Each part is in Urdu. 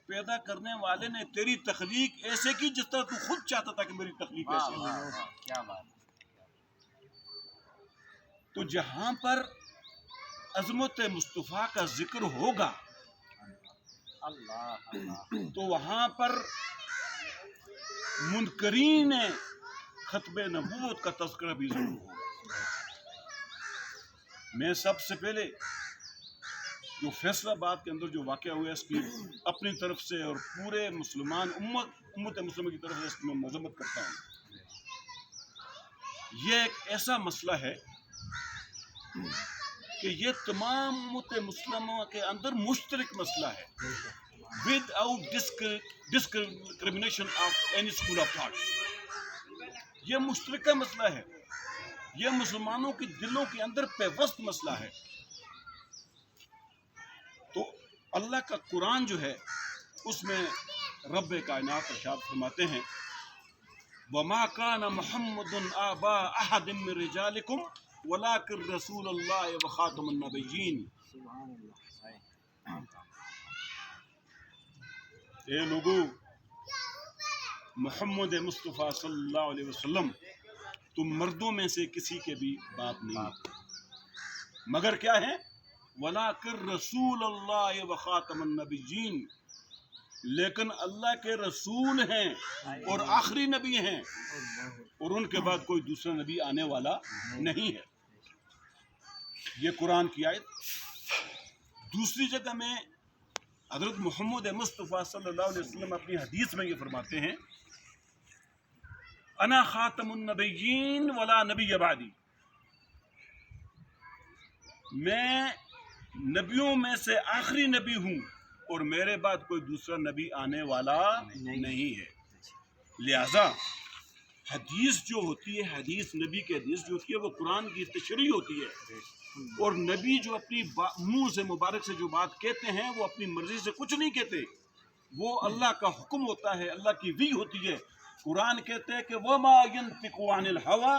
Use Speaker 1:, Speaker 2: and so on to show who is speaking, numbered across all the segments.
Speaker 1: پیدا کرنے والے نے تیری تخلیق ایسے کی جس طرح تو خود چاہتا تھا کہ میری تخلیق ایسے ہو.
Speaker 2: کیا بات.
Speaker 1: تو جہاں پر عظمت مصطفیٰ کا ذکر ہوگا
Speaker 2: اللہ
Speaker 1: تو وہاں پر منکرین ختم نبوت کا تذکرہ بھی ضرور ہوگا. میں سب سے پہلے جو فیصل آباد کے اندر جو واقعہ ہوا ہے اس کی اپنی طرف سے اور پورے مسلمان امت مسلمہ کی طرف سے اس کی میں مذمت کرتا ہوں. یہ ایک ایسا مسئلہ ہے کہ یہ تمام امت مسلمہ کے اندر مشترک مسئلہ ہے without discrimination of any school of thought. یہ مشترکہ مسئلہ ہے, یہ مسلمانوں کے دلوں کے اندر پیوست مسئلہ ہے. تو اللہ کا قرآن جو ہے اس میں رب کائنات ارشاد فرماتے ہیں وَمَا كَانَ مُحَمَّدٌ آبَاءَ أَحَدٍ مِّن رِجَالِكُمْ وَلَٰكِن رَّسُولَ اللَّهِ وَخَاتَمَ النَّبِيِّينَ. اے لوگو, محمد مصطفیٰ صلی اللہ علیہ وسلم تم مردوں میں سے کسی کے بھی باپ نہیں مگر کیا ہے وَلَٰكِن رَّسُولَ اللَّهِ وَخَاتَمَ النَّبِيِّينَ, لیکن اللہ کے رسول ہیں اور آخری نبی ہیں اور ان کے بعد کوئی دوسرا نبی آنے والا نہیں ہے. یہ قرآن کی آیت. دوسری جگہ میں حضرت محمد مصطفیٰ صلی اللہ علیہ وسلم اپنی حدیث میں یہ فرماتے ہیں انا خاتم النبیین ولا نبی بعدی, میں نبیوں میں سے آخری نبی ہوں اور میرے بعد کوئی دوسرا نبی آنے والا نہیں ہے. لہذا حدیث جو ہوتی ہے, حدیث نبی کی حدیث جو ہوتی ہے وہ قرآن کی تشریح ہوتی ہے, اور نبی جو اپنی منہ سے مبارک سے جو بات کہتے ہیں وہ اپنی مرضی سے کچھ نہیں کہتے, وہ اللہ کا حکم ہوتا ہے, اللہ کی وحی ہوتی ہے. قرآن کہتے ہیں کہ وَمَا يَنطِقُ عَنِ الْهَوَىٰ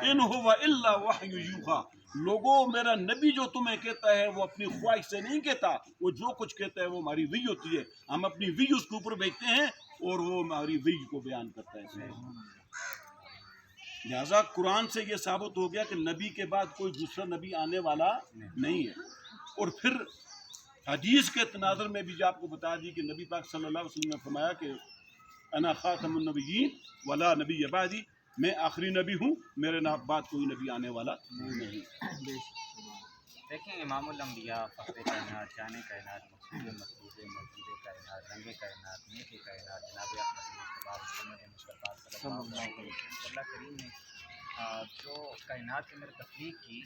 Speaker 1: إِنْ هُوَ إِلَّا وَحْيٌ يُوحَىٰ. لوگوں, میرا نبی جو تمہیں کہتا ہے وہ اپنی خواہش سے نہیں کہتا, وہ جو کچھ کہتا ہے وہ ہماری وحی ہوتی ہے, ہم اپنی وحی اس کے اوپر بھیجتے ہیں اور وہ ہماری وحی کو بیان کرتا ہے. لہذا قرآن سے یہ ثابت ہو گیا کہ نبی کے بعد کوئی دوسرا نبی آنے والا نہیں ہے. اور پھر حدیث کے تناظر میں بھی آپ کو بتا دی کہ نبی پاک صلی اللہ علیہ وسلم نے فرمایا کہ انا خاتم النبیین ولا نبی بعدی, میں آخری نبی ہوں, میرے بعد کوئی نبی آنے والا نہیں.
Speaker 2: دیکھیں امام الانبیاء, فخر کائنات, جان کائنات, مقصود مطلوب, موجود کائنات, رنگ کائنات, نیک کائنات, جناب احمد مصطفیٰ صلی اللہ علیہ وسلم. اللہ کریم نے جو کائنات کے اندر تخلیق کی,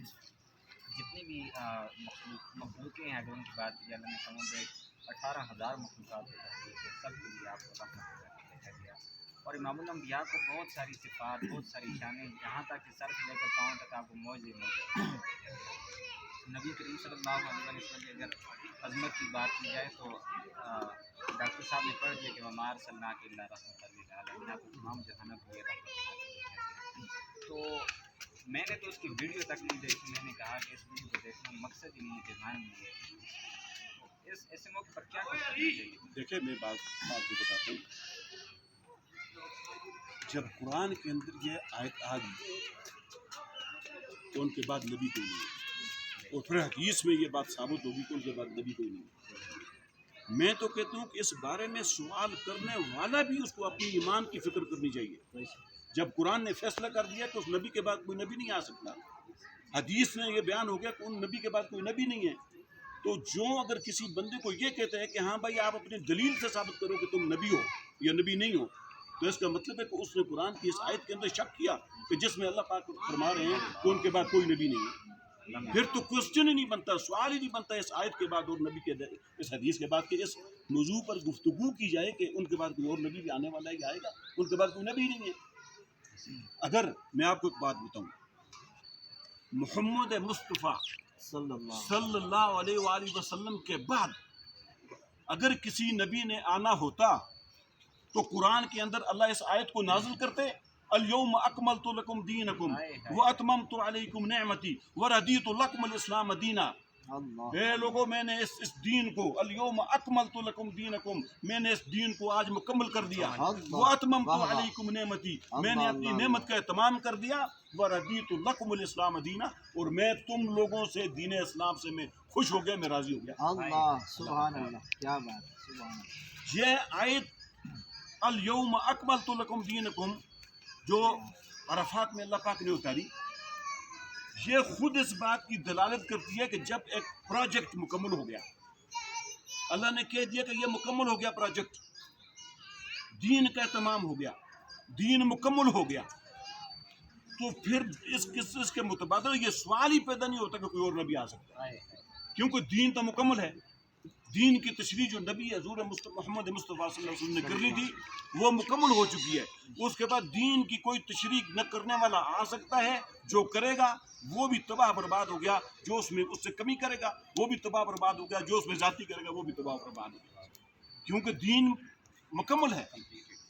Speaker 2: جتنی بھی مخلوقیں ہیں اگر ان کی بات کی, اللہ نے سمجھے 18,000 مخلوقات کی تخلیق ہے, سب کے لیے آپ کو رحمت بھیجا گیا. اور امام الانبیاء کو بہت ساری صفات, بہت ساری شانیں, یہاں تک کہ سر سے لے کر پاؤں تک آپ کو موجود. نبی کریم صلی اللہ علیہ وسلم کی اگر عظمت کی بات کی جائے تو ڈاکٹر صاحب نے پڑھ دیا کہ وَمَا أَرْسَلْنَاكَ إِلَّا رَحْمَةً لِّلْعَالَمِينَ, آپ کو تمام جہانوں کے لیے رحمت ہے. تو میں نے تو اس کی ویڈیو تک نہیں دیکھی, میں نے کہا کہ اس ویڈیو کو دیکھنا مقصد ہی نہیں ہے, ڈیزائن نہیں ہے. اس ایسے موقع پر کیا کرنا چاہیے؟
Speaker 1: دیکھیں میں بات آپ کو بتاتا ہوں. جب قرآن کے اندر یہ آیت آ گئی تو ان کے بعد نبی کوئی نہیں, اور پھر حدیث میں یہ بات ثابت ہوگی کہ ان کے بعد نبی کوئی نہیں. میں تو کہتا ہوں کہ اس بارے میں سوال کرنے والا بھی اس کو اپنی ایمان کی فکر کرنی چاہیے. جب قرآن نے فیصلہ کر دیا کہ اس نبی کے بعد کوئی نبی نہیں آ سکتا, حدیث میں یہ بیان ہو گیا کہ ان نبی کے بعد کوئی نبی نہیں ہے, تو جو اگر کسی بندے کو یہ کہتے ہیں کہ ہاں بھائی آپ اپنی دلیل سے ثابت کرو کہ تم نبی ہو یا نبی نہیں ہو, تو اس کا مطلب ہے کہ اس نے قرآن کی اس آیت کے اندر شک کیا کہ جس میں اللہ پاک فرما رہے ہیں کہ ان کے بعد کوئی نبی نہیں ہے. پھر تو کوسچن ہی نہیں بنتا, سوال ہی نہیں بنتا اس آیت کے بعد اور نبی کے اس حدیث کے بعد کہ اس موضوع پر گفتگو کی جائے کہ ان کے بعد کوئی اور نبی بھی آنے والا ہی آئے گا, ان کے بعد کوئی نبی نہیں ہے. اگر میں آپ کو ایک بات بتاؤں, محمد مصطفیٰ صلی اللہ علیہ وآلہ وسلم کے بعد اگر کسی نبی نے آنا ہوتا تو قرآن کے اندر اللہ اس آیت کو نازل کرتے الیوم اکملت لکم دینکم واتممت علیکم نعمتی ورضیت لکم الاسلام دینا. اے لوگوں میں نے اس دین کو الیوم اکملت لکم دینکم میں نے اس دین کو آج مکمل کر دیا واتممت علیکم نعمتی میں نے اپنی نعمت کا اہتمام کر دیا ورضیت لکم الاسلام دینا اور میں تم لوگوں سے دین اسلام سے میں خوش ہو گیا میں راضی ہو گیا
Speaker 3: اللہ سبحان اللہ کیا بات ہے سبحان اللہ
Speaker 1: یہ آیت الیوم اکملت لکم دینکم جو عرفات میں اللہ پاک نے اتاری یہ خود اس بات کی دلالت کرتی ہے کہ جب ایک پروجیکٹ مکمل ہو گیا اللہ نے کہہ دیا کہ یہ مکمل ہو گیا پروجیکٹ دین کا اہتمام ہو گیا دین مکمل ہو گیا تو پھر اس کے متبادل یہ سوال ہی پیدا نہیں ہوتا کہ کوئی اور نبی آ سکتا ہے کیونکہ دین تو مکمل ہے دین کی تشریح جو نبی حضور محمد مصطفیٰ صلی اللہ علیہ وسلم نے کر لی تھی وہ مکمل ہو چکی ہے اس کے بعد دین کی کوئی تشریح نہ کرنے والا آ سکتا ہے جو کرے گا وہ بھی تباہ برباد ہو گیا جو اس میں اس سے کمی کرے گا وہ بھی تباہ برباد ہو گیا جو اس میں زیادتی کرے گا وہ بھی تباہ برباد ہو گیا کیونکہ دین مکمل ہے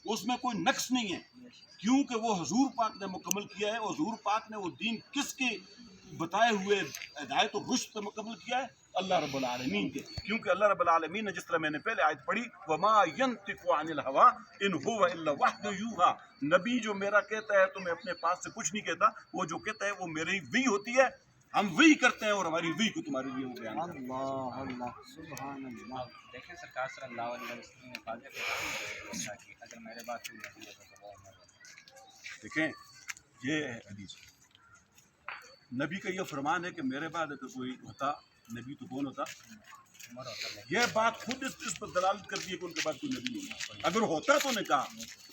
Speaker 1: اس میں کوئی نقص نہیں ہے کیونکہ وہ حضور پاک نے مکمل کیا ہے اور حضور پاک نے وہ دین کس کے بتائے ہوئے ہدایت و رشد پہ مکمل کیا ہے اللہ رب العالمین کے کیونکہ اللہ رب العالمین نے جس طرح میں نے پہلے آیت پڑھی وما ينطق عن الهوى ان هو الا وحی یوحى نبی جو میرا کہتا ہے تو میں اپنے پاس سے کچھ نہیں کہتا وہ جو کہتا ہے وہ میری وحی ہوتی ہے ہم وحی کرتے ہیں اور ہماری وحی کو تمہارے لیے وہ بیان کرتے ہیں
Speaker 3: اللہ اللہ سبحان اللہ
Speaker 2: دیکھیں سرکار صلی اللہ علیہ وسلم نے واضح فرمایا کہ اگر میرے بات کوئی نبی ہے تو وہ عمر ہے
Speaker 1: دیکھیں یہ ہے حدیث نبی کا یہ فرمان ہے کہ میرے بعد اگر کوئی ہوتا نبی تو کون ہوتا
Speaker 2: عمر ہوتا ہے
Speaker 1: یہ بات خود اس پر دلالت کرتی ہے کہ ان کے بعد کوئی نبی نہیں ہے اگر ہوتا تو نے کہا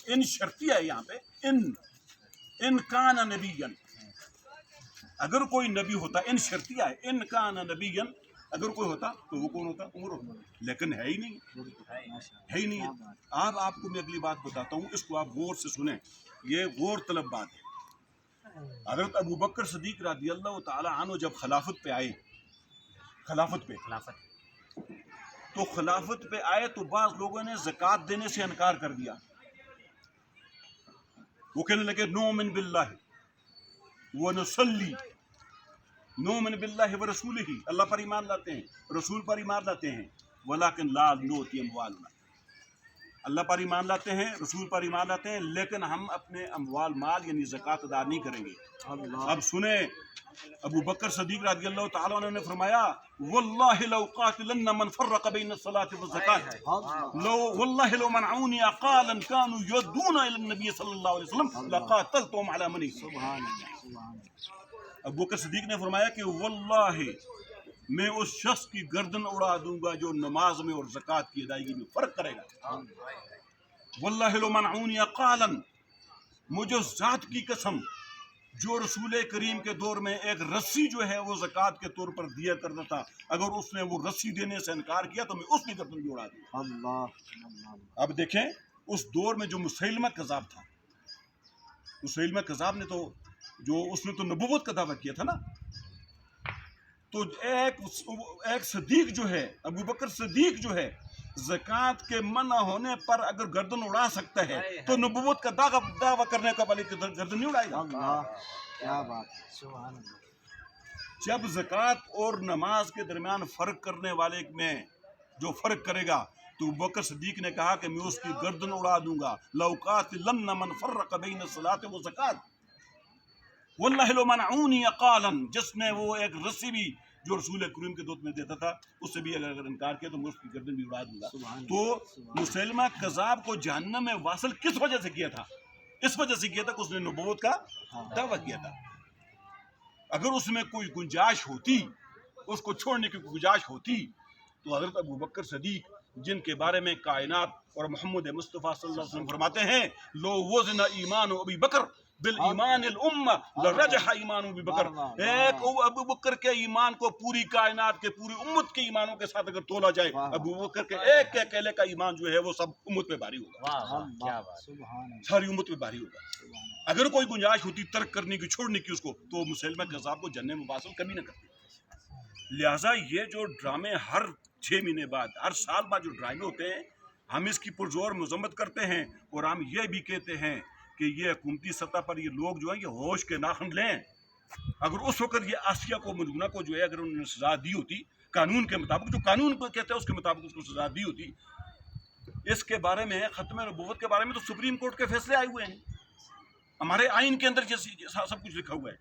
Speaker 1: ان شرطیہ ہے یہاں پہ ان کان نبیًا اگر کوئی نبی ہوتا ان شرطیہ ہے ان کان نبیًا اگر کوئی ہوتا تو وہ کون ہوتا عمر ہوتا لیکن ہے ہی نہیں ہے ہی نہیں ہے آپ کو میں اگلی بات بتاتا ہوں اس کو آپ غور سے سنیں یہ غور طلب بات ہے حضرت ابو بکر صدیق رضی اللہ تعالی عنہ جب خلافت پہ آئے خلافت تو خلافت پہ آئے تو بعض لوگوں نے زکوٰۃ دینے سے انکار کر دیا وہ کہنے لگے نؤمن باللہ ونصلی نؤمن باللہ ورسولہ اللہ پر ایمان لاتے ہیں رسول پر ایمان لاتے ہیں ولکن لا نؤتی اموالنا اللہ پر ایمان لاتے ہیں رسول پر ایمان لاتے ہیں لیکن ہم اپنے اموال مال یعنی زکوٰۃ ادا نہیں کریں گے اب سنیں ابو بکر صدیق رضی اللہ تعالیٰ عنہ نے فرمایا واللہ لو قاتلن من فرق بین الصلاة والزکاة واللہ لو منعونی اقالا كانوا یدون الى النبی صلی اللہ علیہ وسلم لقاتلتهم على منی
Speaker 3: سبحان اللہ سبحان اللہ
Speaker 1: ابو بکر صدیق نے فرمایا کہ واللہ میں اس شخص کی گردن اڑا دوں گا جو نماز میں اور زکوٰۃ کی ادائیگی میں فرق کرے گا واللہ لو منعونی اقالا مجھے ذات کی قسم جو رسول کریم کے دور میں ایک رسی جو ہے وہ زکوٰۃ کے طور پر دیا کرتا تھا اگر اس نے وہ رسی دینے سے انکار کیا تو میں اس کی گردن بھی اڑا دوں
Speaker 3: اللہ
Speaker 1: اب دیکھیں اس دور میں جو مسیلمہ کذاب تھا مسیلمہ کذاب نے تو جو اس نے تو نبوت کا دعویٰ کیا تھا نا تو ایک صدیق جو ہے ابو بکر صدیق جو ہے زکوٰۃ کے منع ہونے پر اگر گردن اڑا سکتا ہے تو نبوت کا دعویٰ کرنے کا والی گردن نہیں اڑائے گا
Speaker 3: اللہ کیا بات ہے سبحان اللہ
Speaker 1: جب زکوٰۃ اور نماز کے درمیان فرق کرنے والے میں جو فرق کرے گا تو ابو بکر صدیق نے کہا کہ میں اس کی گردن اڑا دوں گا لو قاتلن من فرق بین الصلاۃ والزکاۃ واللہ لو منعونی اقالا جس نے وہ ایک رسی بھی جو رسول کریم کے دودھ میں دیتا تھا اس سے بھی اگر انکار کیا تو میں اس کی گردن بھی اڑا دوں گا تو مسلمہ کذاب کو جہنم میں واصل کس وجہ سے کیا تھا اس وجہ سے کیا تھا کہ اس نے نبوت کا دعویٰ کیا تھا اگر اس میں کوئی گنجائش ہوتی اس کو چھوڑنے کی گنجائش ہوتی تو حضرت ابو بکر صدیق جن کے بارے میں کائنات اور محمد مصطفیٰ صلی اللہ علیہ وسلم فرماتے ہیں لو وزن ایمان ابی بکر بالایمان الامہ لرجح ایمان ابی بکر ایک ابو بکر کے ایمان کو پوری کائنات کے پوری امت کے ایمانوں کے ساتھ اگر تولا جائے ابو بکر کے ایک کے اکیلے کا ایمان جو ہے وہ سب امت پہ بھاری ہوگا ساری امت پہ بھاری ہوگا اگر کوئی گنجائش ہوتی ترک کرنے کی چھوڑنے کی اس کو تو مسلمہ کذاب کو جنت میں واصل کبھی نہ کرتے لہٰذا یہ جو ڈرامے ہر 6 مہینے بعد ہر سال بعد جو ڈرامے ہوتے ہیں ہم اس کی پرزور مذمت کرتے ہیں اور ہم یہ بھی کہتے ہیں کہ یہ حکومتی سطح پر یہ لوگ جو ہیں یہ ہوش کے ناخن لیں اگر اس وقت یہ آسیہ کو مجنونہ کو جو ہے اگر انہوں نے سزا دی ہوتی قانون کے مطابق، جو قانون کو کہتے ہیں اس کے مطابق اس کو سزا دی ہوتی۔ اس کے بارے میں ختم نبوت کے بارے میں تو سپریم کورٹ کے فیصلے آئے ہوئے ہیں، ہمارے آئین کے اندر سب کچھ لکھا ہوا ہے۔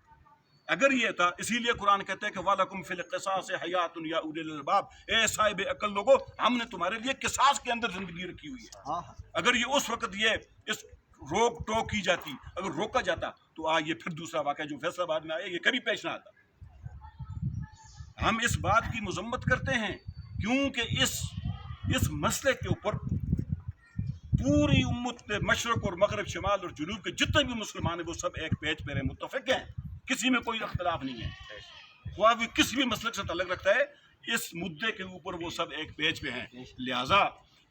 Speaker 1: اگر یہ تھا، اسی لیے قرآن کہتے ہیں کہ وَلَكُمْ فِي الْقِصَاصِ حَيَاتٌ يَا أُولِي الْأَلْبَابِ، اے صاحب عقل لوگو، ہم نے تمہارے لیے قصاص کے اندر زندگی رکھی ہوئی ہے۔ اگر یہ اس وقت یہ اس روک ٹوک کی جاتی، اگر روکا جاتا تو یہ پھر دوسرا واقعہ جو فیصلہ بعد میں آیا یہ کبھی پیش نہ آتا۔ ہم اس بات کی مذمت کرتے ہیں کیونکہ اس مسئلے کے اوپر پوری امت مشرق اور مغرب، شمال اور جنوب کے جتنے بھی مسلمان ہیں وہ سب ایک پیج پہ متفق ہیں، کسی میں کوئی اختلاف نہیں ہے۔ خواہ بھی کسی بھی مسلک سے تعلق رکھتا ہے، اس مدعے کے اوپر وہ سب ایک پیج پہ ہیں۔ لہٰذا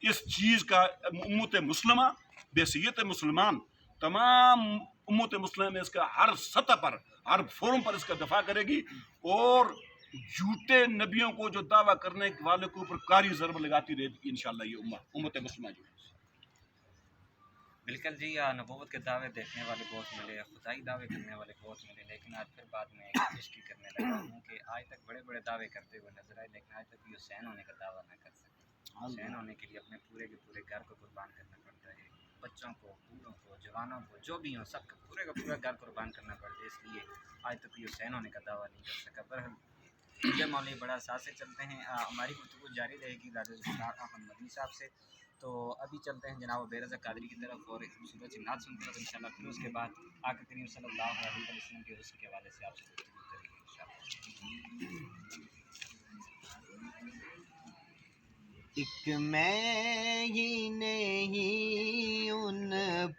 Speaker 1: اس چیز کا امت مسلمہ بحیثیت مسلمان، تمام امت مسلمہ میں اس کا ہر سطح پر، ہر فورم پر اس کا دفاع کرے گی، اور جھوٹے نبیوں کو جو دعویٰ کرنے والے کے اوپر کاری ضرب لگاتی رہے گی انشاءاللہ یہ امت مسلمہ جو ہے۔
Speaker 2: بالکل جی، نبوت کے دعوے دیکھنے والے بہت ملے، خدائی دعوے کرنے والے بہت ملے، لیکن آج پھر بعد میں کشتی کرنے لگا ہوں کہ آج تک بڑے بڑے دعوے کرتے ہوئے نظر آئے، لیکن آج تک یہ حسین ہونے کا دعویٰ نہ کر سکے۔ حسین ہونے کے لیے اپنے پورے کے پورے گھر کو قربان کرنا پڑتا ہے، بچوں کو، بوڑھوں کو، جوانوں کو، جو بھی ہوں سب کا پورا گھر قربان کرنا پڑتا ہے، اس لیے آج تک یہ حسین ہونے کا دعویٰ نہیں کر سکا۔ بہرحال یہ مولوی بڑا ساتھ سے چلتے ہیں، ہماری گفتگو جاری رہے گی راجہ احمد مدنی صاحب سے۔ تو ابھی چلتے ہیں جناب بے رضا قادری کی طرف اور ایک خوبصورت سی نعت سنتے ہیں، تو انشاءاللہ پھر اس کے بعد آقا کریم صلی اللہ علیہ وسلم کے حسن کے حوالے سے آپ سے گفتگو کریں گے انشاءاللہ۔
Speaker 3: ایک میں ہی نہیں ان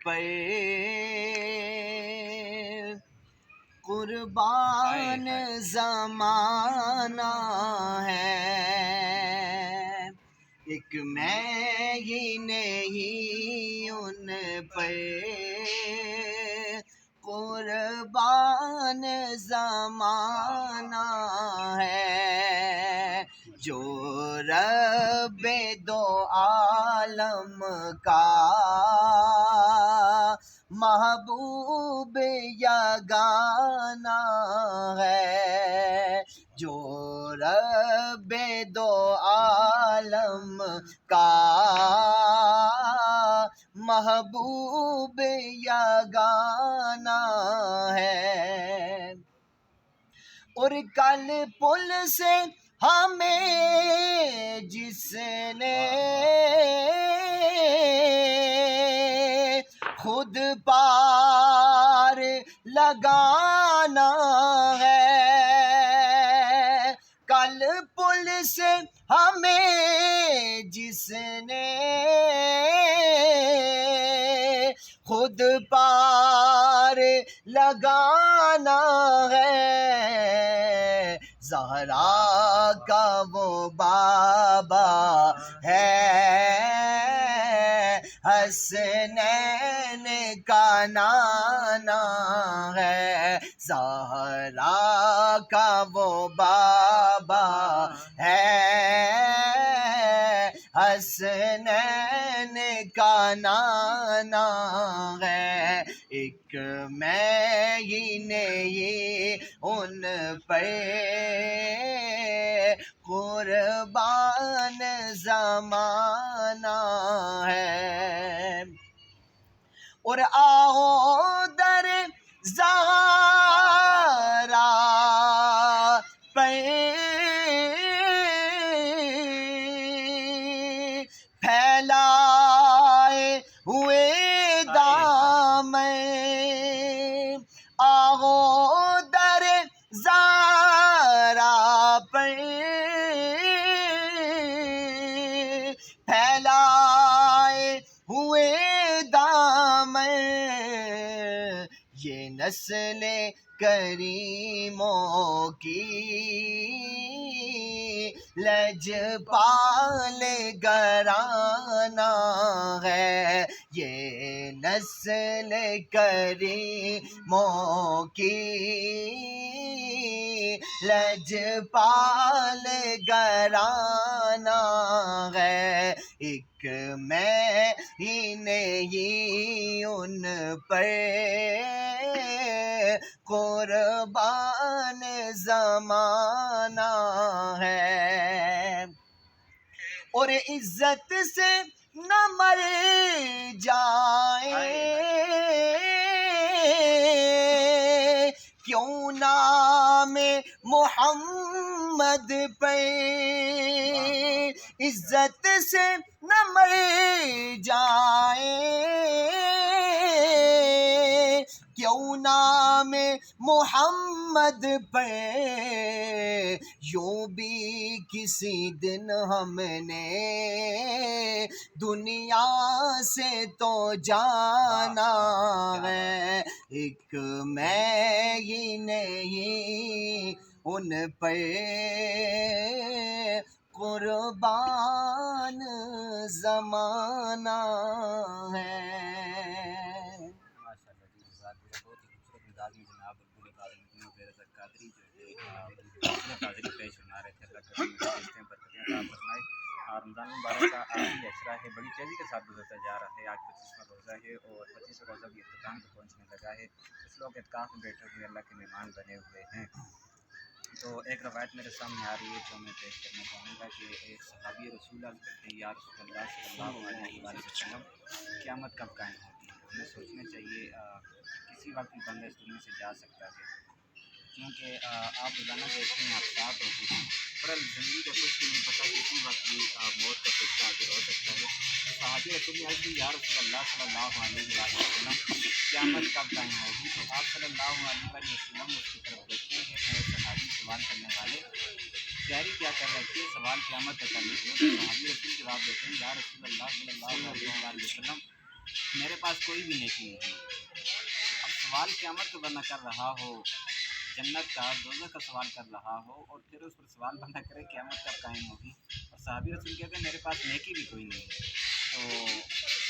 Speaker 3: پر قربان زمانہ ہے، ایک میں ہی نہیں ان پر قربان زمانہ ہے، جو رب دو عالم کا محبوب یگانہ ہے، جو رب دو عالم کا محبوب یگانہ ہے، اور کل پل سے ہمیں جس نے خود پار لگانا ہے، کل پل سے ہمیں جس نے خود پار لگانا ہے، زہرا کا وہ بابا ہے، حسنین کا نانا ہے، زہرا کا وہ بابا ہے، حسنین کا نانا ہے، ایک میں ہی نہیں ان پہ قربان زمانہ ہے، اور آؤ در زہرا پہ پھیلائے ہوئے دامن، آؤ در زہرا پہ پھیلائے ہوئے دامن، یہ نسل کریموں کی لجپال گھرانہ ہے، یہ نسل کریموں کی لجپال گھرانہ ہے، ایک میں ہی نہیں ان پر قربان زمانہ ہے۔ اور عزت سے نہ مر جائے، کیوں نام محمد پہ عزت سے نہ مر جائے، کیوں نام محمد پہ یوں بھی کسی دن ہم نے دنیا سے تو جانا ہے، ایک میں ہی نہیں ان پہ قربان زمانہ ہے۔
Speaker 2: ماشاء اللہ جی، جزاک اللہ، بہت ہی خوبصورت انداز میں جناب بلبل قادری مدینہ بیرز قادری جو ہے خوبصورت حاضری پیش فرما رہے تھے۔ اللہ کریم رشتے برکتیں عطا فرمائے۔ اور رمضان مبارک کا آخری اشرا ہے، بڑی تیزی کے ساتھ گزرتا جا رہا ہے۔ آج 25واں روزہ ہے اور 25واں روزہ بھی اختتام کو پہنچنے لگا ہے۔ کچھ لوگ اعتکاف میں بیٹھے ہوئے اللہ کے مہمان بنے ہوئے ہیں۔ تو ایک روایت میرے سامنے آ رہی ہے جو میں پیش کرنا چاہوں گا کہ ایک صحابی رسول اللہ کہتے ہیں، یا رسول اللہ صلی اللہ علیہ وآلہ وسلم، قیامت کب قائم ہوتی ہے؟ ہمیں سوچنا چاہیے کسی وقت بھی بندہ اس دنیا سے جا سکتا ہے، کیونکہ آپ روزانہ دیکھتے ہیں حادثات ہوتے ہیں، پر زندگی کا کچھ بھی نہیں پتہ، کسی وقت بھی موت کا فرشتہ حاضر ہو سکتا ہے۔ صحابی رسول اللہ علیہ یا رسول اللہ صلی اللہ علیہ وآلہ وسلم، قیامت کب قائم ہوگی؟ تو آپ صلی اللہ علیہ وآلہ وسلم اس کی طرف دیکھتے ہیں، صحابی سوال کرنے والے تیاری کیا کر رہے تھے، سوال قیامت کا کر لیتے ہیں۔ تو صحابی رسول جواب دیتے ہیں، یا رسول اللہ صلی اللہ علیہ وآلہ وسلم، میرے پاس کوئی بھی نیکی نہیں ہے۔ اب سوال قیامت کا بندہ کر رہا ہو، جنت کا دوزخ کا سوال کر رہا ہو، اور پھر اس پر سوال بندہ کرے قیامت کب قائم ہوگی، اور صحابی رسول کہتے ہیں میرے پاس نیکی بھی کوئی نہیں ہے۔ تو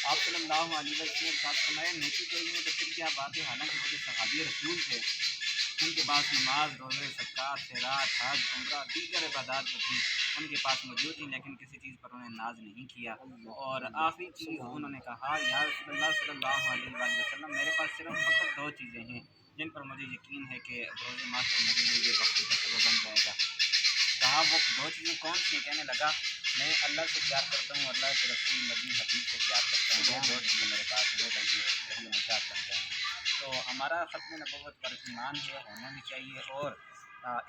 Speaker 2: آپ صلی اللہ علیہ وسلم نے ساتھ فرمایا نیکی کوئی نہیں تو پھر کیا بات ہے، حالانکہ وہ جو صحابی رسول تھے ان کے پاس نماز، روزے، صدقات، خیرات، حج، عمرہ، دیگر عبادات جو تھیں ان کے پاس موجود تھیں، لیکن کسی چیز پر انہوں نے ناز نہیں کیا۔ اور آخری چیز انہوں نے کہا، یا رسول اللہ صلی اللہ علیہ وآلہ وسلم، میرے پاس صرف فقط دو چیزیں ہیں جن پر مجھے یقین ہے کہ بروز محشر میرے لیے یہ بخشش کا سبب بن جائے گا۔ کہا وہ دو چیزیں کون سی ہیں؟ کہنے لگا میں اللہ سے پیار کرتا ہوں، اللہ کے رسول نبی حبیب سے پیار کرتا ہوں، یہ دو چیزیں میرے پاس ہیں، میرے نجات بن جائیں گے۔ تو ہمارا ختم نبوت پر ایمان ہے، ہونا بھی چاہیے۔ اور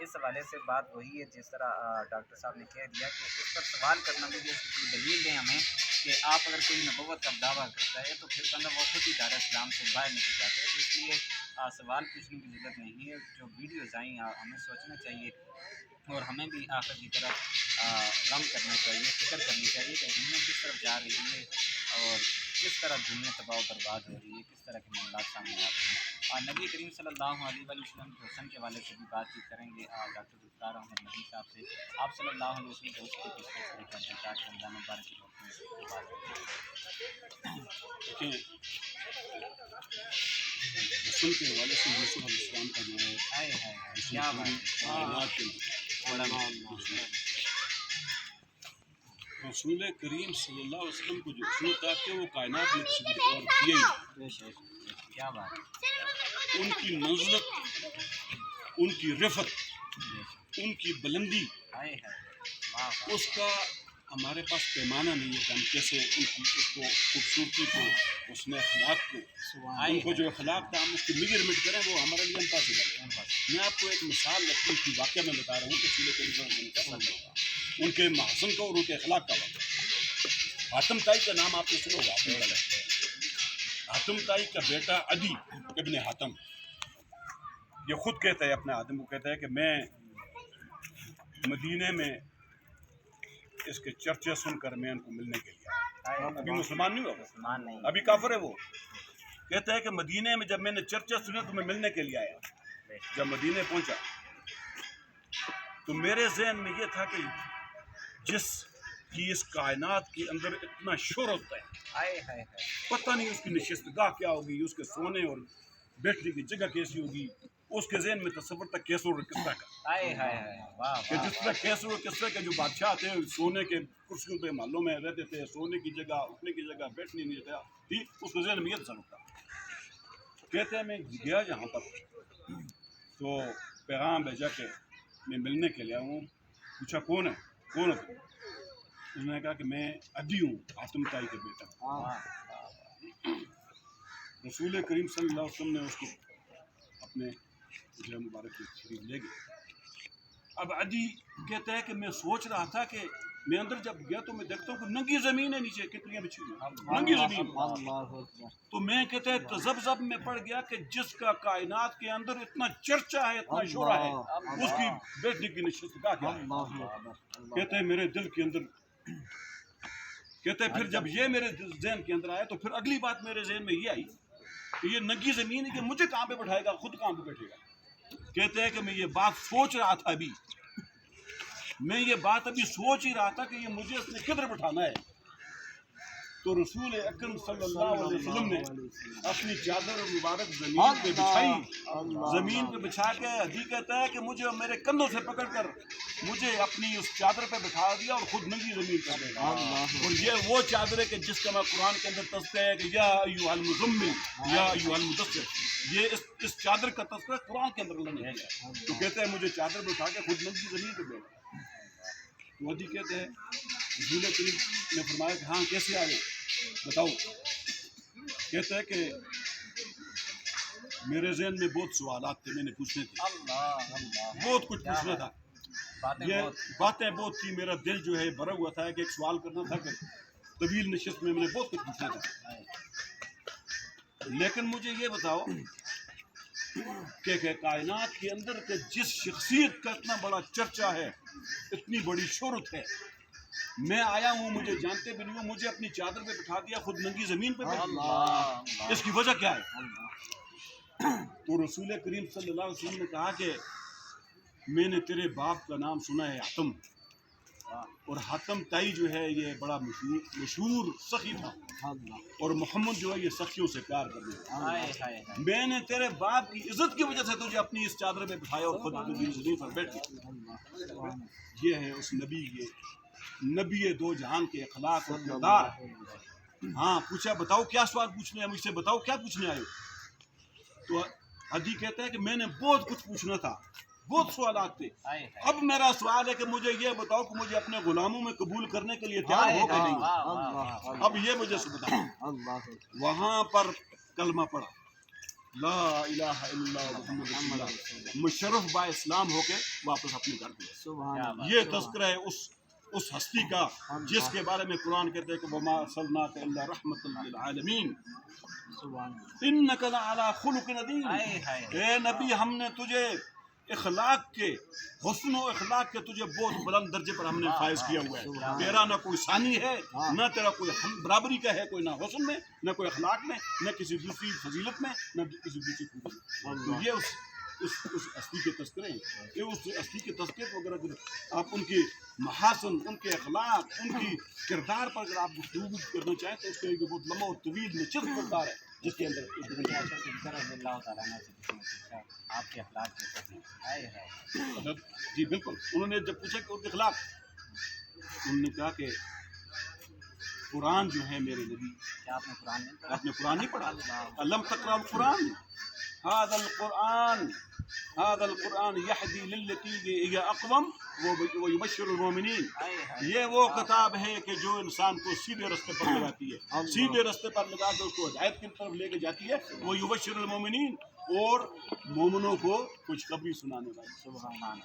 Speaker 2: اس حوالے سے بات وہی ہے جس طرح ڈاکٹر صاحب نے کہہ دیا کہ اس پر سوال کرنا بھی اس کی کوئی دلیل دیں ہمیں کہ آپ اگر کوئی نبوت کا دعویٰ کرتا ہے تو پھر بندہ وہ خود ہی دار اسلام سے باہر نکل جاتے ہیں۔ تو اس لیے سوال پوچھنے کی ضرورت نہیں ہے۔ جو ویڈیوز آئیں ہمیں سوچنا چاہیے اور ہمیں بھی آخر کی طرف غم کرنا چاہیے، فکر کرنی چاہیے کہ دنیا کس طرف جا رہی ہے اور کس طرح دنیا تباہ و برباد ہو رہی ہے، کس طرح کے معاملات سامنے آ رہے ہیں۔ نبی کریم صلی اللہ علیہ وآلہ وسلم کے حسن کے حوالے سے بھی بات چیت کریں گے ڈاکٹر ذوالفقار احمد ندوی صاحب سے۔ آپ صلی اللہ علیہ وسلم کے حسن کی پیش کریں تاکہ رمضان مبارک کے وقت میں
Speaker 1: دیکھیں رسول کے حوالے سے یوسف علیہ السلام کا جو ہے
Speaker 2: آئے ہے کیا بات ہے،
Speaker 1: کائنات کے رسول کریم صلی اللہ علیہ وسلم کو جو حصول تھا کہ وہ کائنات میں کسی کو اور دیے ہی نہیں۔
Speaker 2: کیا بات ہے،
Speaker 1: ان کی منزلت، ان کی رفت، ان کی بلندی،
Speaker 2: آئے ہے واہ واہ،
Speaker 1: اس کا ہمارے پاس پیمانہ نہیں ہے کہ ہم کیسے ان کی اس کو خوبصورتی کو، اس میں اخلاق کو، ان کو جو اخلاق تھا ہم اس کی میجرمنٹ کریں وہ ہمارے لیے امپاسبل ہے۔ میں آپ کو ایک مثال رکھتی کی واقعہ میں بتا رہا ہوں کہ رسول کریم صلی اللہ علیہ وسلم کا ان کے محسن کا اور ان کے اخلاق کا واقعہ۔ حاتم طائی کا نام آپ نے سنا ہوگا، حاتم طائی کا بیٹا عدی ابن حاتم یہ خود کہتا ہے، اپنے آدم کو کہتا ہے کہ میں مدینے میں اس کے چرچے سن کر میں ان کو ملنے کے لیے آیا۔ ابھی مسلمان نہیں ہوا،
Speaker 2: مسلمان نہیں،
Speaker 1: ابھی کافر ہے وہ۔ کہتا ہے کہ مدینے میں جب میں نے چرچے سنے تو میں ملنے کے لیے آیا۔ جب مدینے پہنچا تو میرے ذہن میں یہ تھا کہ جس کی اس کائنات کے اندر اتنا شہرت ہے،
Speaker 2: آئے ہے
Speaker 1: پتہ نہیں اس کی نشست گاہ کیا ہوگی، اس کے سونے اور بیٹھنے کی جگہ کیسی ہوگی، اس کے ذہن میں تصور تک کیسر اور کس طرح کا
Speaker 2: آئے ہے واہ
Speaker 1: کہ جس طرح کیسر اور کس طرح کے جو بادشاہ تھے سونے کے کرسیوں پہ محلوں میں رہتے تھے، سونے کی جگہ، اٹھنے کی جگہ، بیٹھنے کی جگہ تھی، اس کے ذہن میں یہ تصور تھا۔ کہتے ہیں میں گیا جہاں پر تو پیغام بھیجا کہ میں ملنے کے لیے آیا ہوں۔ پوچھا کون ہے، کون ہے؟ انہوں نے کہا کہ میں ابھی ہوں حاتم تائی کا بیٹا. رسول کریم صلی اللہ علیہ وسلم نے اس کو اپنے جو مبارک کے قریب لے گئے. اب عدی کہتا ہے کہ میں سوچ رہا تھا کہ میں اندر جب گیا تو میں دیکھتا ہوں کہ ننگی زمین ہے, نیچے کتنی بچھی ہوئی ننگی زمین. تو میں کہتا ہے تذبذب میں پڑ گیا کہ جس کا کائنات کے اندر اتنا چرچا ہے, اتنا شورا ہے, اس کی بیٹھنے کی نشست کا کیا ہے. کہتے ہیں میرے دل کے اندر, کہتے ہیں پھر جب یہ میرے ذہن کے اندر آیا تو پھر اگلی بات میرے ذہن میں یہ آئی کہ یہ ننگی زمین ہے کہ مجھے کہاں پہ بٹھائے گا, خود کہاں پہ بیٹھے گا. کہتے ہیں کہ میں یہ بات سوچ رہا تھا ابھی, میں یہ بات ابھی سوچ ہی رہا تھا کہ یہ مجھے اس نے کدھر بٹھانا ہے. تو رسول اکرم صلی اللہ علیہ وسلم نے اپنی چادر مبارک زمین پہ بچھائی, زمین پہ بچھا کے عدی کہتا ہے کہ مجھے میرے کندھوں سے پکڑ کر مجھے اپنی اس چادر پہ بٹھا دیا اور خود ننگی زمین پہ بیٹھا. اور یہ وہ چادر ہے کہ جس کا میں قرآن کے اندر تذکرہ ہے کہ یا ایھا المزمل یا ایھا المدثر, یہ اس چادر کا تذکرہ قرآن کے اندر اللہ نے کیا. تو کہتے ہیں مجھے چادر پہ اٹھا کے خود ننگی زمین پہ بیٹھا. تو عدی کہتے ہیں رسول کریم نے فرمایا کہ ہاں کیسے آئے بتاؤ. کہتا ہے کہ میرے ذہن میں بہت سوالات تھے, میں نے پوچھنے تھے, بہت کچھ پوچھنا تھا, یہ باتیں بہت تھی. میرا دل جو ہے بھرا ہوا تھا کہ ایک سوال کرنا تھا کہ طویل نشست میں نے بہت کچھ پوچھنا تھا. لیکن مجھے یہ بتاؤ کہ کائنات کے اندر کہ جس شخصیت کا اتنا بڑا چرچا ہے, اتنی بڑی شہرت ہے, میں آیا ہوں, مجھے جانتے بھی نہیں ہوں, مجھے اپنی چادر پہ بٹھا دیا, خود ننگی زمین پہ بیٹھ گیا. اس کی وجہ کیا ہے؟ تو رسول کریم صلی اللہ علیہ وسلم نے کہا کہ میں نے تیرے باپ کا نام سنا ہے حاتم, اور حاتم تائی جو ہے یہ بڑا مشہور سخی تھا, اور محمد جو ہے یہ سخیوں سے پیار کرنے والا. میں نے تیرے باپ کی عزت کی وجہ سے تجھے اپنی اس چادر پہ بٹھایا اور خود زمین پر بیٹھ گیا. یہ ہے اس نبی, یہ نبی دو جہان کے اخلاق اور کردار. ہاں پوچھا بتاؤ کیا سوال پوچھنے ہیں مجھ سے, بتاؤ کیا پوچھنے آئے. تو عدی کہتا ہے کہ میں نے بہت کچھ پوچھنا تھا, بہت سوالات تھے. اب میرا سوال ہے کہ مجھے یہ بتاؤ کہ مجھے اپنے غلاموں میں قبول کرنے کے لیے تیار ہو کہ نہیں. اب یہ مجھے بتاؤ. وہاں پر کلمہ پڑھا لا الہ الا اللہ محمد رسول اللہ, مشرف با اسلام ہو کے واپس اپنے گھر گئے. یہ تذکرہ ہے اس ہستی کا جس کے بارے میں قرآن کہتے ہیں کہ وما ارسلناک الا رحمۃ للعالمین انک لعلی خلق عظیم. اے نبی ہم نے تجھے اخلاق کے حسن و اخلاق کے تجھے بہت بلند درجے پر ہم نے فائز کیا ہوا ہے. تیرا نہ کوئی ثانی ہے, نہ تیرا کوئی برابری کا ہے, کوئی نہ حسن میں, نہ کوئی اخلاق میں, نہ کسی دوسری فضیلت میں, نہ کسی دوسری خوبی میں. تو یہ اس ہستی کے تذکرے ہیں. یہ اس ہستی کے تذکرے کو اگر آپ ان کی محاسن, ان کے اخلاق, ان کی کردار پر اگر آپ گفتگو کرنا چاہیں تو اس کے لیے بہت لمبا اور طویل نشست کردار ہے جس کے اندر
Speaker 2: آپ کے اخلاق کیسے ہیں.
Speaker 1: جی بالکل. انہوں نے جب پوچھا کہ ان کے اخلاق, انہوں نے کہا کہ قرآن جو ہے میرے نبی,
Speaker 2: کیا آپ نے قرآن نہیں پڑھا؟
Speaker 1: آپ نے قرآن نہیں پڑھا؟ الم تقرأ القرآن هذا القرآن يهدي للتي هي اقوم ويبشر المؤمنین. یہ وہ کتاب ہے کہ جو انسان کو سیدھے راستے پر لگاتی ہے, سیدھے راستے پر لگا کے اس کو ہدایت کی طرف لے کے جاتی ہے. وہ یبشر المؤمنین, اور مومنوں کو خوشخبری سنانے والی.
Speaker 2: سبحان اللہ.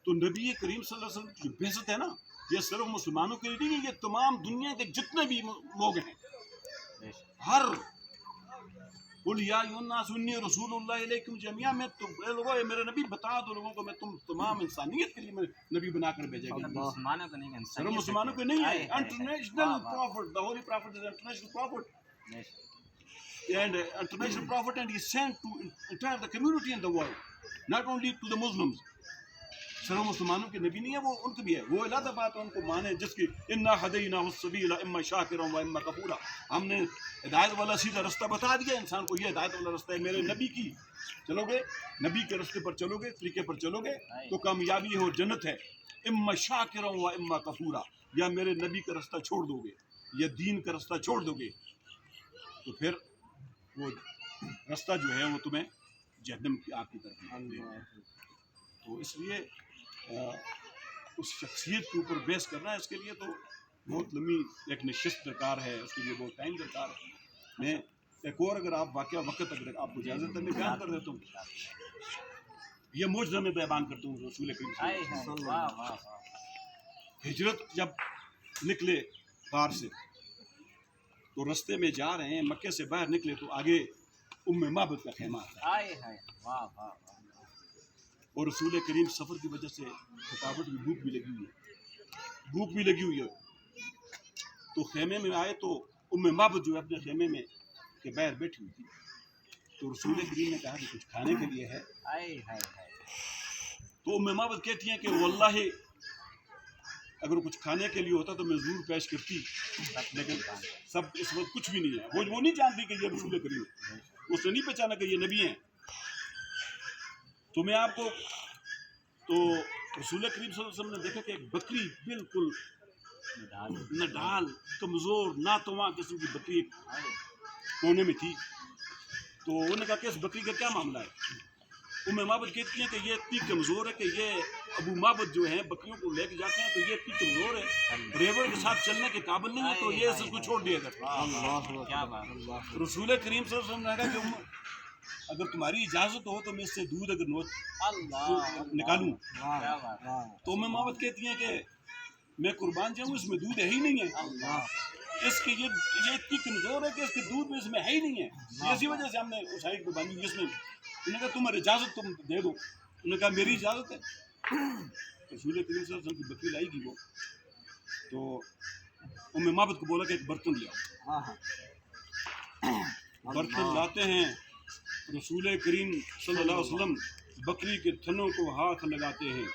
Speaker 1: تو نبی کریم صلی اللہ علیہ وسلم کی بعثت ہے نا, یہ صرف مسلمانوں کے لیے نہیں ہے, یہ تمام دنیا کے جتنے بھی لوگ ہیں, ہر قل یا ایھا الناس انی رسول اللہ الیکم جمیعا, میں تم لوگوں میرے نبی بتا دو لوگوں کو میں تم تمام انسانیت کے لیے میں نبی بنا کر بھیجا گیا.
Speaker 2: مسلمانوں کو نہیں,
Speaker 1: صرف مسلمانوں کو نہیں ہے, international prophet, the holy prophet is an international prophet and international prophet, and he is sent to entire the community in the world, not only to the Muslims. صرف مسلمانوں کے نبی نہیں ہے, وہ ان کے بھی ہے, وہ علیحدہ بات ہے, ان کو مانے جس کی انا ہدیناہ السبیل اما شاکرا و اما کفورا. ہم نے ہدایت والا سیدھا راستہ بتا دیا انسان کو, یہ ہدایت والا راستہ ہے میرے نبی کی. چلو گے نبی کے راستے پر چلو گے, طریقے پر چلو گے تو کامیابی ہے اور جنت ہے. اما شاکرا و اما کفورا, یا میرے نبی کا راستہ چھوڑ دو گے یا دین کا راستہ چھوڑ دو گے تو پھر وہ راستہ جو ہے وہ تمہیں جہنم کی آگ کی طرف. تو اس لیے اس شخصیت کے اوپر بیس کرنا ہے، اس کے لیے تو بہت لمبی ایک نشست درکار ہے، اس کے لیے بہت ٹائم درکار ہے۔ میں ایک اور اگر آپ واقعہ وقت اگر آپ کو اجازت ہے میں بیان کر دیتا ہوں، یہ معجزہ میں بیان کرتا ہوں رسول کریم صلی اللہ علیہ وسلم۔
Speaker 2: واہ واہ واہ،
Speaker 1: ہجرت جب نکلے غار سے تو رستے میں جا رہے ہیں، مکے سے باہر نکلے تو آگے معبد کا خیمہ آتا ہے،
Speaker 2: آئے ہائے، واہ واہ واہ،
Speaker 1: اور رسول کریم سفر کی وجہ سے تھکاوٹ بھی، بھوک بھی لگی ہوئی ہے، تو خیمے میں آئے تو معبد جو ہے اپنے خیمے میں کے باہر بیٹھی ہوئی تھی، تو رسول کریم نے کہا کہ کچھ کھانے کے لیے ہے،
Speaker 2: آئے ہائے ہائے،
Speaker 1: تو معبد کہتی ہیں کہ واللہ اگر کچھ کھانے کے لیے ہوتا تو میں ضرور پیش کرتی، لیکن سب اس وقت کچھ بھی نہیں ہے، وہ نہیں جانتی کہ یہ رسول کریم ہے، اس نے نہیں پہچانا کہ یہ نبی ہیں۔ تو میں آپ کو تو رسول کریم صلی اللہ علیہ وسلم نے دیکھا کہ ایک بکری بالکل نڈال کمزور ناتواں قسم کی بکری ایک کونے میں تھی، تو انہوں نے کہا کہ اس بکری کا کیا معاملہ ہے؟ معبد کہتی ہیں کہ یہ اتنی کمزور ہے کہ یہ ابو معبد جو ہیں بکریوں کو لے کے جاتے ہیں تو یہ اتنی کمزور ہے، ریوڑ کے ساتھ چلنے کے قابل نہیں ہے، تو یہ اس کو چھوڑ دیا کرتا ہے۔
Speaker 2: کیا بات،
Speaker 1: رسول کریم صلی اللہ علیہ وسلم نے کہا کہ اگر تمہاری اجازت ہو تو میں اس سے دودھ اگر نکالوں،
Speaker 2: کیا بات،
Speaker 1: تو معبد کہتی ہیں کہ میں قربان جاؤں اس میں دودھ ہے ہی نہیں ہے، اس کی یہ اتنی کمزور ہے کہ اس کے دودھ میں اس میں ہے ہی نہیں ہے، اسی وجہ سے ہم نے اس حائط کو باندھی اس میں۔ انہوں نے کہا تمہاری اجازت تم دے دو، انہوں نے کہا میری اجازت ہے۔ رسول کریم صلی اللہ علیہ وسلم کی بکری لائی گی وہ، تو معبد کو بولا کہ ایک برتن لے آؤ، برتن لاتے ہیں، رسول کریم صلی اللہ علیہ وسلم بکری کے تھنوں کو ہاتھ لگاتے ہیں،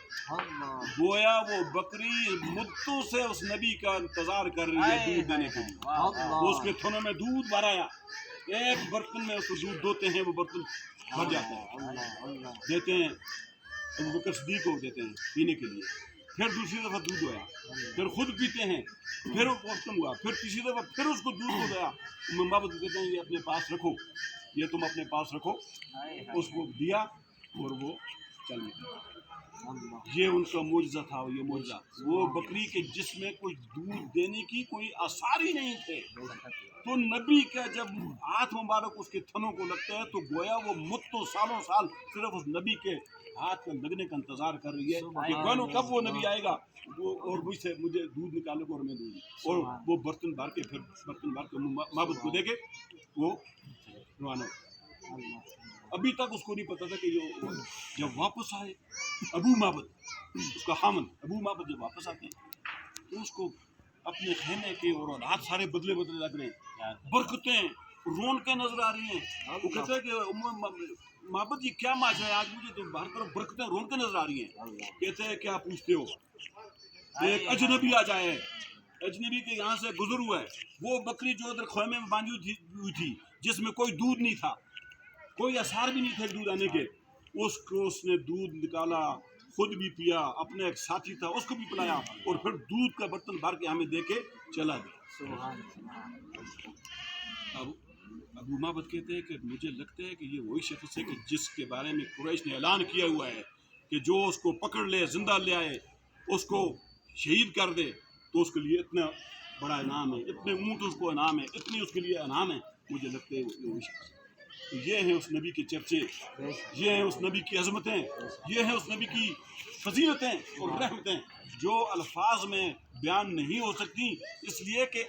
Speaker 1: گویا وہ بکری مدتوں سے اس نبی کا انتظار کر رہی ہے دودھ دینے کے لیے، وہ اس کے تھنوں میں دودھ بھر آیا، ایک برتن میں اس کو دودھ دوتے ہیں، وہ برتن بھر جاتا ہے، دیتے ہیں ابو بکر صدیق کو دیتے ہیں پینے کے لیے، پھر دوسری دفعہ دودھ ہویا، پھر خود پیتے ہیں، پھر وہ ختم ہوا، پھر تیسری دفعہ پھر اس کو دودھ ہو گیا، معبد کو کہتے ہیں یہ اپنے پاس رکھو، یہ تم اپنے پاس رکھو، اس کو دیا اور وہ چل نکلا۔ یہ ان کا معجزہ تھا، یہ معجزہ وہ بکری کے جس میں کوئی دودھ دینے کی کوئی آثار ہی نہیں تھے، تو نبی کا جب ہاتھ مبارک اس کے تھنوں کو لگتا ہے تو گویا وہ مدتوں سالوں سال صرف اس نبی کے ہاتھ کا لگنے کا انتظار کر رہی ہے کہ کب وہ نبی آئے گا وہ اور مجھ سے مجھے دودھ نکالے کو اور میں دوں گی، اور وہ برتن بھر کے پھر برتن بھر کے معبد کو دے کے وہ روانہ ہو۔ ابھی تک اس کو نہیں پتا تھا کہ یہ جب واپس آئے ابو معبد اس کا خامن ابو معبد جب واپس آتے ہیں تو اس کو اپنے خیمے کے اور رات سارے بدلے لگ رہے ہیں، برکتیں رونقیں نظر آ رہی ہیں، وہ کہتے ہیں کہ معبد یہ کیا ماجرا ہے، آج مجھے تو باہر طرف برکتیں رونقیں نظر آ رہی ہیں، کہتے ہیں کیا پوچھتے ہو، ایک اجنبی آ جائے، اجنبی کے یہاں سے گزر ہوا ہے، وہ بکری جو ادھر خیمے میں باندھی ہوئی تھی جس میں کوئی دودھ نہیں تھا، کوئی اثار بھی نہیں تھے دودھ آنے کے، اس کو اس نے دودھ نکالا، خود بھی پیا، اپنے ایک ساتھی تھا اس کو بھی پلایا، اور پھر دودھ کا برتن بھر کے ہمیں دے کے چلا گیا۔ اب ابو معبد کہتے ہیں کہ مجھے لگتا ہے کہ یہ وہی شخص ہے کہ جس کے بارے میں قریش نے اعلان کیا ہوا ہے کہ جو اس کو پکڑ لے زندہ لے آئے اس کو شہید کر دے تو اس کے لیے اتنا بڑا انعام ہے، اتنے اونٹ اس کو انعام ہے، اتنی اس کے لیے انعام ہے، مجھے لگتا ہے یہ وہی شخص ہے۔ تو یہ ہیں اس نبی کے چرچے، یہ ہیں اس نبی کی عظمتیں، یہ ہیں اس نبی کی فضیلتیں اور رحمتیں جو الفاظ میں بیان نہیں ہو سکتی، اس لیے کہ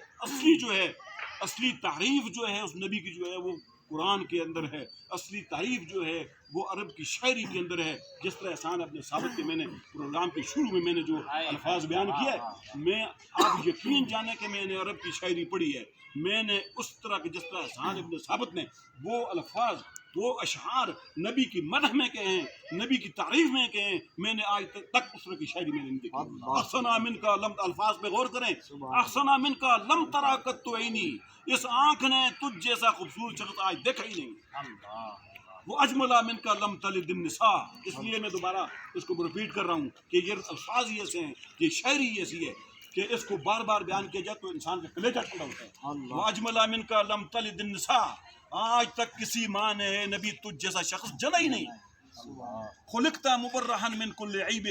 Speaker 1: اصلی تعریف جو ہے اس نبی کی جو ہے وہ قرآن کے اندر ہے، اصلی تعریف جو ہے وہ عرب کی شاعری کے اندر ہے، جس طرح احسان اپنے ثابت کے میں نے پروگرام کے شروع میں نے جو الفاظ بیان کیا ہے، میں آپ یقین جانے کہ میں نے عرب کی شاعری پڑھی ہے، میں نے اس طرح کے جس طرح احسان ابن ثابت نے وہ الفاظ وہ اشعار نبی کی مدح میں کہے ہیں، نبی کی تعریف میں کہے ہیں، میں نے آج تک اس طرح کی شاعری میں نہیں دیکھی۔ احسنا من کا لم، الفاظ پہ غور کریں، احسنا من کا لم ترا قط عینی، اس آنکھ نے تجھ جیسا خوبصورت شخص آج دیکھا ہی نہیں، وہ اجملا من کا لم تلد النساء۔ اس لیے میں دوبارہ اس کو ریپیٹ کر رہا ہوں کہ یہ الفاظ ہی ایسے ہیں، یہ شاعری ہی ایسی ہے کہ اس کو بار بار بیان کیا جائے تو انسان کا کلیجہ ٹھنڈا ہوتا ہے۔ وہ اجملا من کا لم تلد النساء، آج تک کسی ماں نے نبی تجھ جیسا شخص جنا ہی نہیں، خلقتا مبرحا من کل عیب،